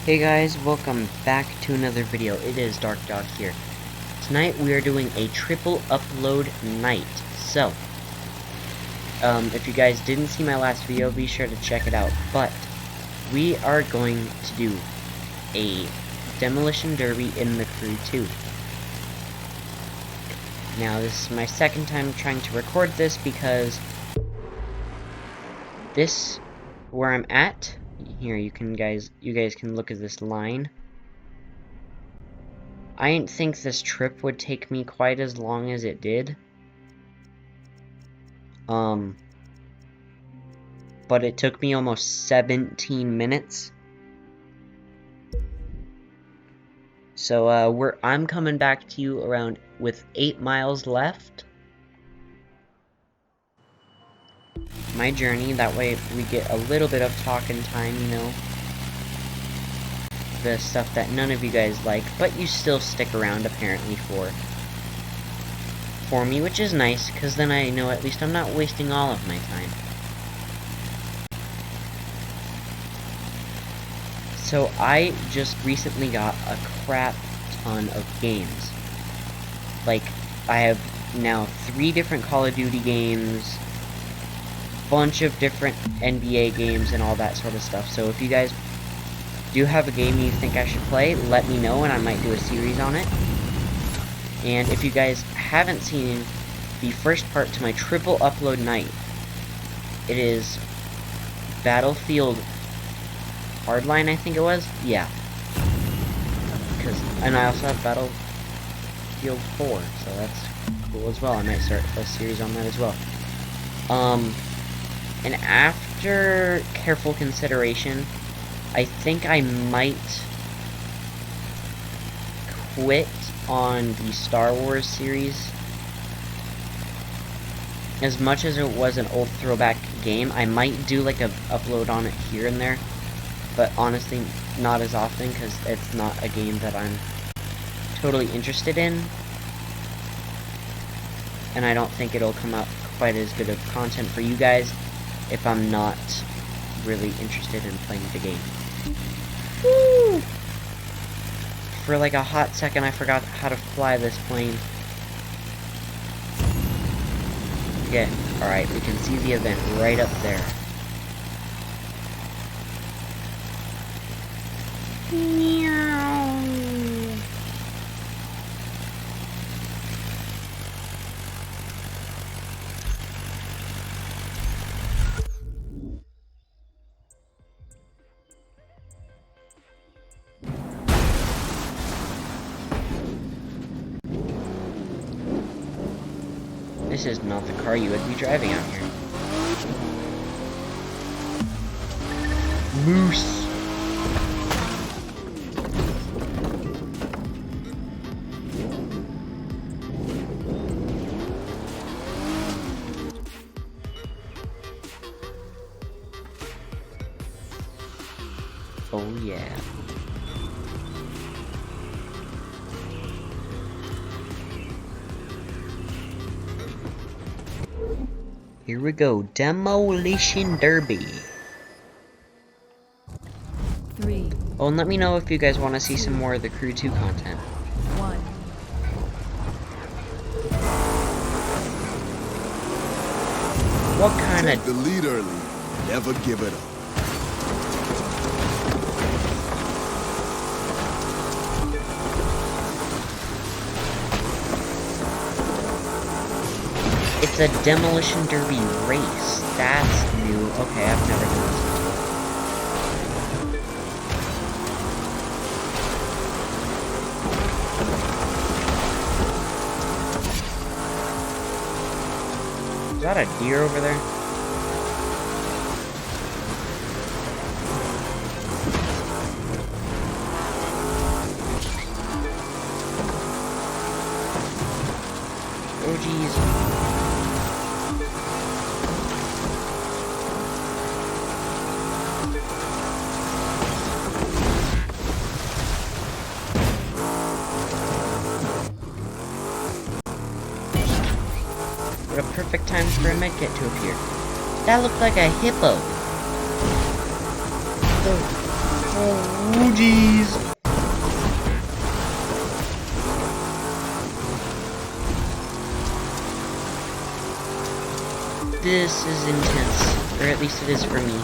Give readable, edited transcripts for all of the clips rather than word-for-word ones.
Hey guys, welcome back to another video. It is Dark Dog here. Tonight we are doing a triple upload night. So, if you guys didn't see my last video, be sure to check it out. But, we are going to do a Demolition Derby in the Crew 2. Now, this is my second time trying to record this because this, where I'm at, here you guys can look at this line. I didn't think this trip would take me quite as long as it did. But it took me almost 17 minutes. So I'm coming back to you around with 8 miles left. My journey, that way we get a little bit of talking time, you know. The stuff that none of you guys like, but you still stick around apparently for me, which is nice, because then I know at least I'm not wasting all of my time. So I just recently got a crap ton of games. Like, I have now 3 different Call of Duty games, bunch of different NBA games and all that sort of stuff. So if you guys do have a game you think I should play, let me know and I might do a series on it. And if you guys haven't seen the first part to my triple upload night, it is Battlefield Hardline, I think it was? Yeah. And I also have Battlefield 4, so that's cool as well. I might start a series on that as well. And after careful consideration, I think I might quit on the Star Wars series. As much as it was an old throwback game, I might do like a upload on it here and there, but honestly not as often because it's not a game that I'm totally interested in, and I don't think it'll come out quite as good of content for you guys if I'm not really interested in playing the game. Woo! For like a hot second I forgot how to fly this plane. Okay, alright, we can see the event right up there. Meow. This is not the car you would be driving out here. Moose! Oh yeah. Here we go, Demolition Derby. 3. Oh, and let me know if you guys want to see some more of the Crew 2 content. 1. What kind Take of... the lead early. Never give it up. It's a Demolition Derby race. That's new. Okay, I've never done this before. Is that a deer over there? Oh jeez. What a perfect time for a medkit to appear. That looked like a hippo. Oh. Oh, jeez. This is intense, or at least it is for me.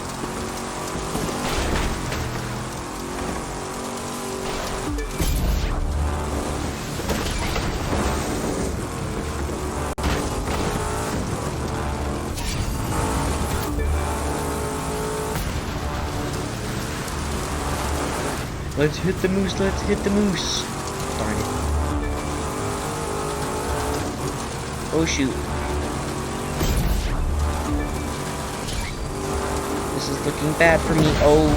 Let's hit the moose, let's hit the moose. Darn it. Oh shoot. This is looking bad for me. Oh.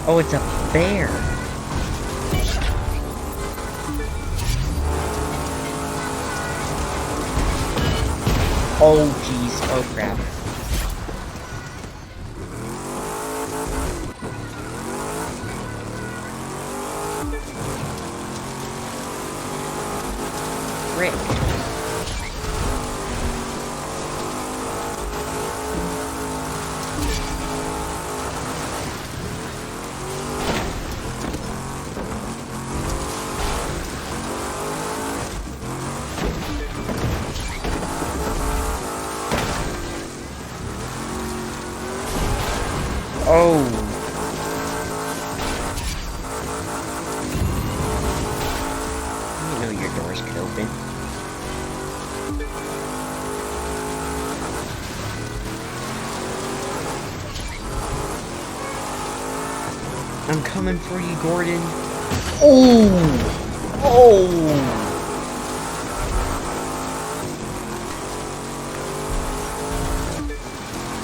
Oh, it's a bear. Oh, jeez. Oh, crap. Frick. Oh. You know your doors could open. I'm coming for you, Gordon. Oh! Oh!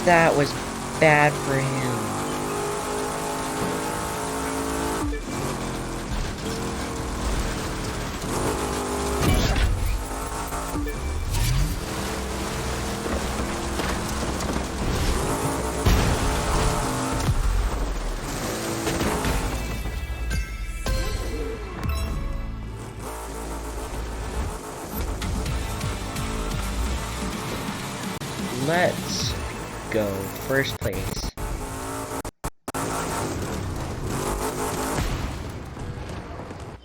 That was bad for him. Let's go. First place.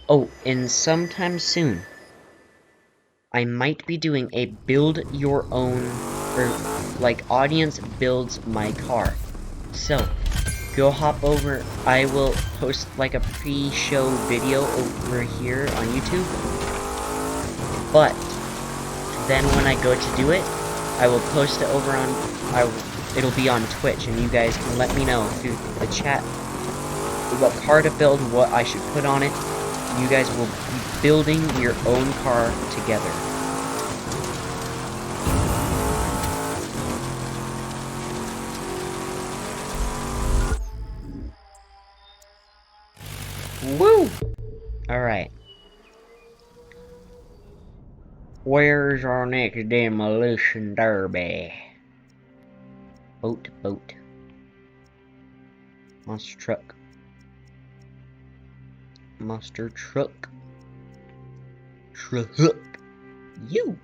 Oh, and sometime soon, I might be doing a build your own, or like audience builds my car. So, go hop over. I will post like a pre-show video over here on YouTube. But then when I go to do it, I will post it over on, it'll be on Twitch, and you guys can let me know through the chat what car to build, what I should put on it. You guys will be building your own car together. Woo! Alright. Where's our next demolition derby? Boat, boat. Monster truck. Monster truck. Truck. You!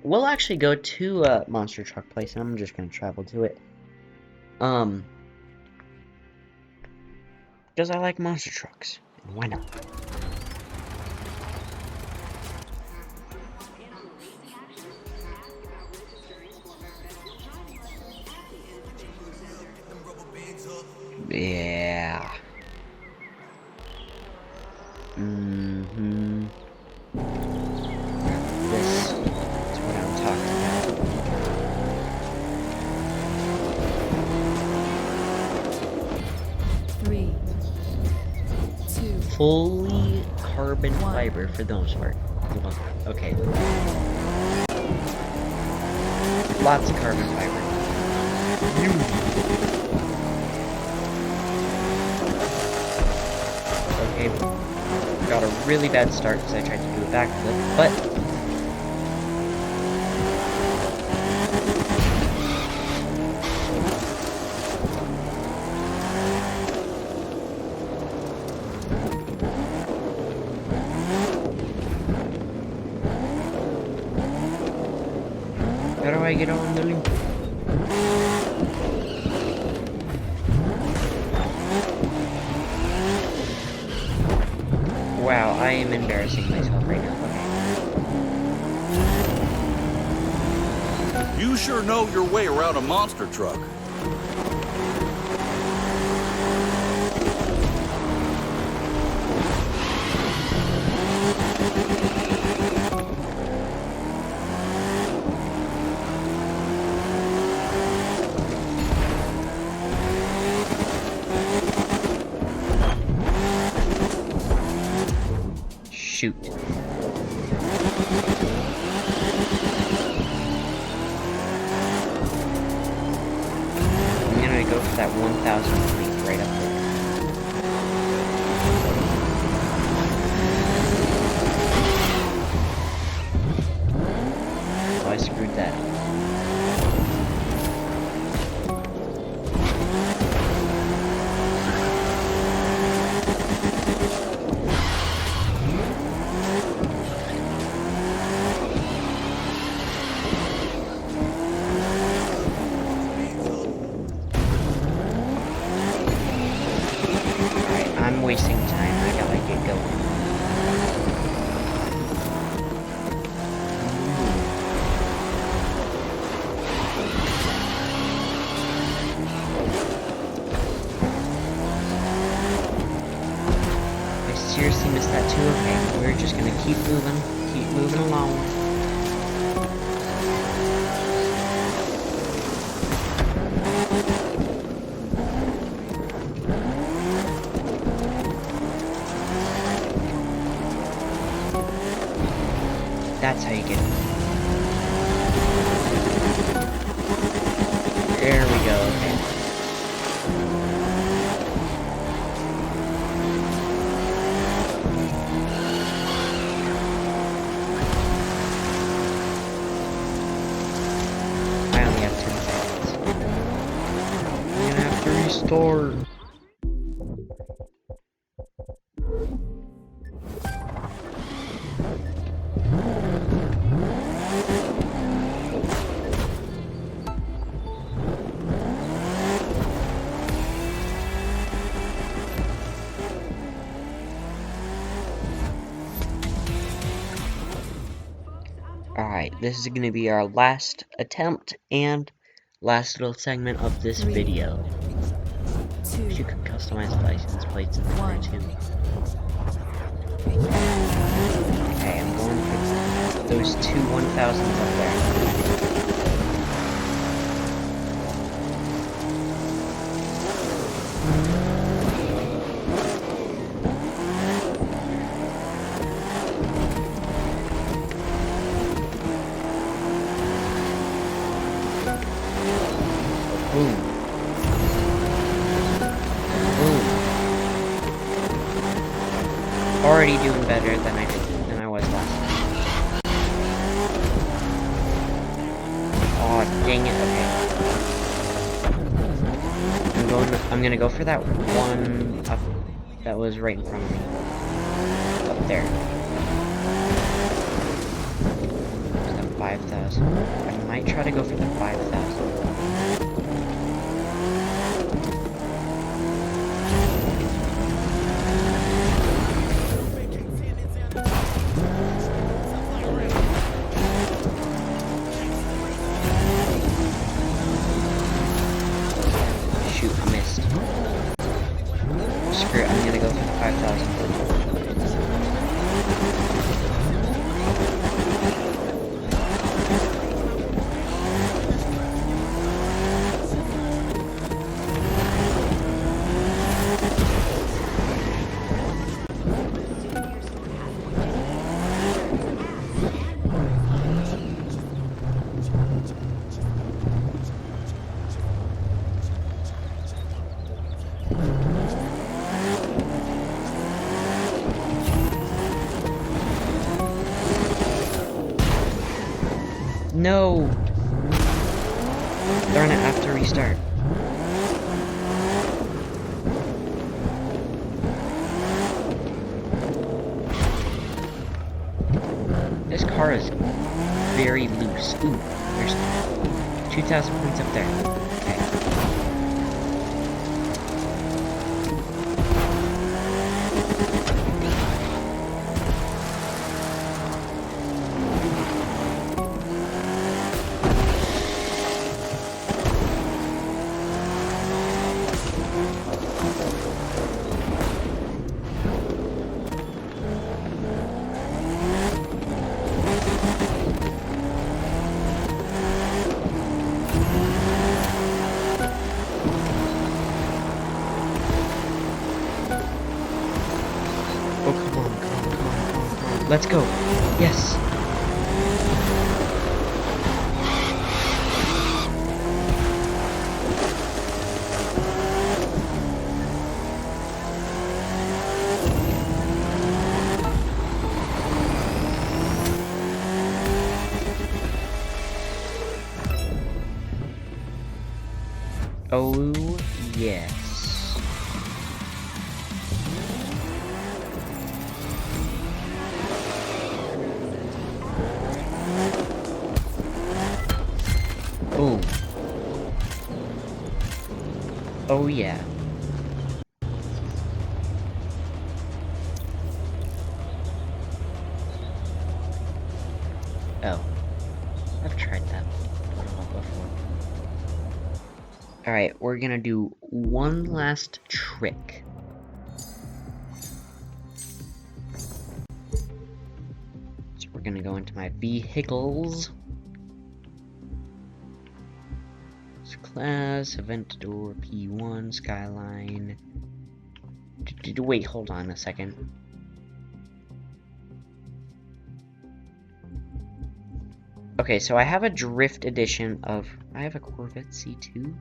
We'll actually go to a monster truck place, and I'm just gonna travel to it. Because I like monster trucks. And why not? Yeah. This is what I'm talking about. Three, two, Fully carbon fiber for the most part. Well, okay. Lots of carbon fiber. Okay, got a really bad start because I tried to do a backflip, but How do I get on the loop? Wow, I am embarrassing myself right now. Okay. You sure know your way around a monster truck. Shoot. I'm gonna go for that 1,000 point right up there. Oh, I screwed that. I'm wasting time, I gotta get going. I seriously missed that too, okay. We're just gonna keep moving along. That's how you get it. There we go, okay. I only have 10 seconds. I'm gonna have to restore. Alright, this is going to be our last attempt and last little segment of this video. You can customize the license plates in there too. Okay, I'm going for those two 1,000s up there. Boom. Boom. Already doing better than I was last time. Aw, dang it, okay. I'm gonna go for that one up that was right in front of me. Up there. There's that 5,000. I might try to go for the 5,000. Shoot, I missed. Screw it, I'm gonna go for the 5,000. No! Darn it, I have to restart. This car is very loose. Ooh, there's 2,000 points up there. Okay. Oh, come on, come on, come on, come on, come on. Let's go. Yes. Oh, yes. Boom. Oh, yeah. Oh. I've tried that before. Alright, we're gonna do one last trick. So we're gonna go into my vehicles. Class, Aventador, P1, Skyline. Wait, hold on a second. Okay, so I have a drift edition of... I have a Corvette C2?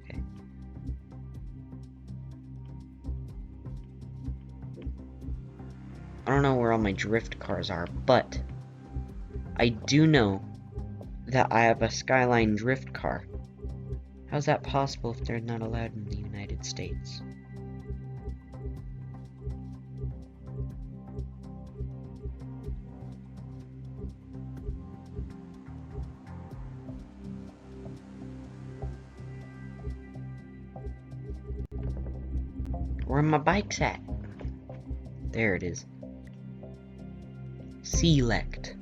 Okay. I don't know where all my drift cars are, but... I do know that I have a Skyline drift car. How's that possible if they're not allowed in the United States? Where my bike's at? There it is. Select.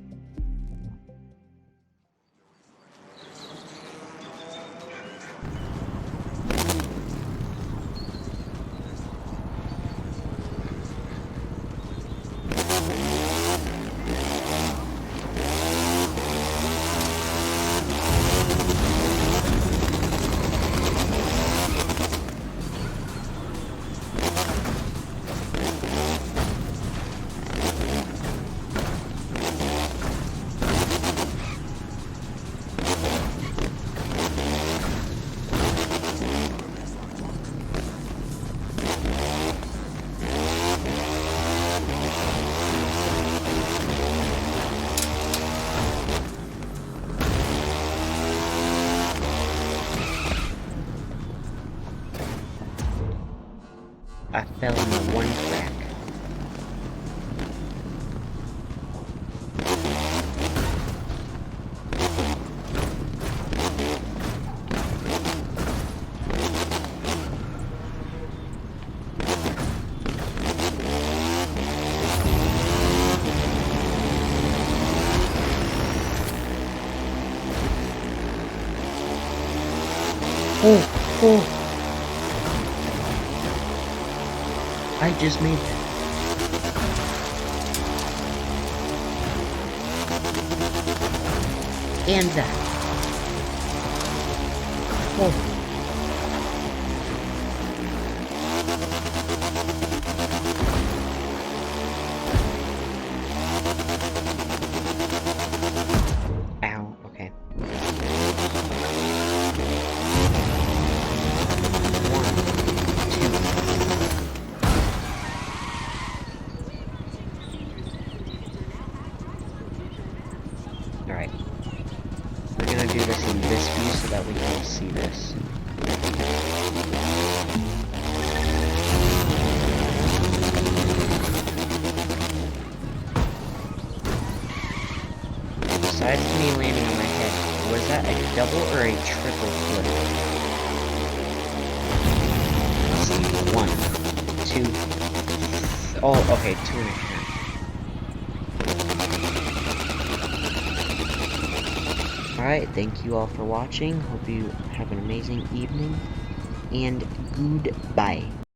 I fell in the one crack. Oh, oh. I just made that. And that. Oh. Ow, okay. Alright. We're gonna do this in this view so that we can all see this. besides me landing on my head, was that a double or a triple flip? Let's see. 1, 2. Oh, okay, 2.5. Alright, thank you all for watching. Hope you have an amazing evening. And goodbye.